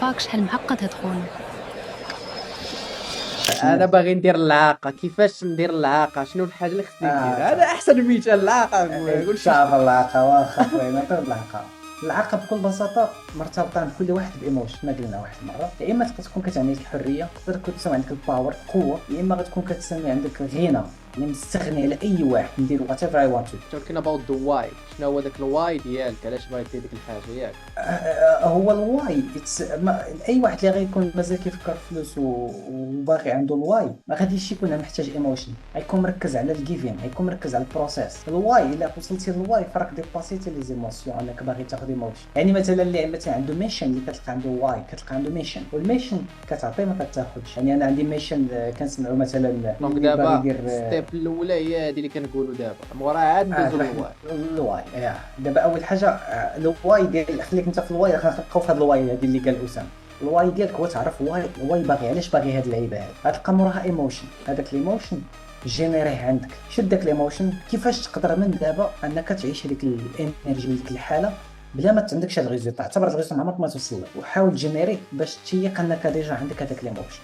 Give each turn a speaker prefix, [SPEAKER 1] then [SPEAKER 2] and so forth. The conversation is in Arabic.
[SPEAKER 1] صافاك شحال معقد هاد خونا.
[SPEAKER 2] انا باغي ندير العاقه. كيفاش ندير العاقه؟ شنو الحاجه اللي خصني ندير؟ هذا احسن مثال العاقه. قول شي.
[SPEAKER 3] صعب العاقة، واخا خويا نعطيو العاقة. العاقة بكل بساطة مرتبطة عند كل واحد بإيموشن، ما قلنا واحد المرة. يا إما تكون كتعني لك الحرية، تقدر تكون تسمى عندك الباور قوة، يا إما غتكون كتسمي عندك الغنى، يعني مستغني على أي واحد ندير whatever I want to.
[SPEAKER 2] talking about the why. شنو هو داك الواي ديالك؟ علاش بغيتي ديك الحاجه ياك؟
[SPEAKER 3] هو الواي اي واحد اللي غيكون مازال كيفكر في فلوس وباغي عنده الواي ما غاديش يكون محتاج ايموشن، غيكون مركز على الجيفين، غيكون مركز على البروسيس. الواي الا وصلتي للواي فرق ديباسيتي لي زيموسيون انك باغي تاخذ ايموشن. يعني مثلا اللي مثلا عنده ميشن اللي كتلقى عنده واي، كتلقى عنده ميشن، والميشن كتعطي ما كتاخذش. يعني انا عندي ميشن كنسمعوا مثلا
[SPEAKER 2] دونك
[SPEAKER 3] اللي باغي
[SPEAKER 2] دابا
[SPEAKER 3] يدير
[SPEAKER 2] ستيب الاولى هي هذه اللي كنقولوا دابا، موراها عاد ندوزو للواي.
[SPEAKER 3] الواي دابا اول حاجه الواي ديال خليك انت في الواي. خلينا نبقاو في هذا الواي هذه اللي قال اسامه. الواي ديالك هو تعرف الواي باغي علاش باغي هاد اللعيبه هاد. غتلقى موراها ايموشن، هذاك الايموشن جينيريه عندك. شد داك الايموشن، كيفاش تقدر من دابا انك تعيش هذيك الانرجي ديك الحاله بلا ما عندكش هاد الريزلت. اعتبر الريزلت عمرك ما توصل له، وحاول جينيري باش تيق انك ديجا عندك هذاك الايموشن.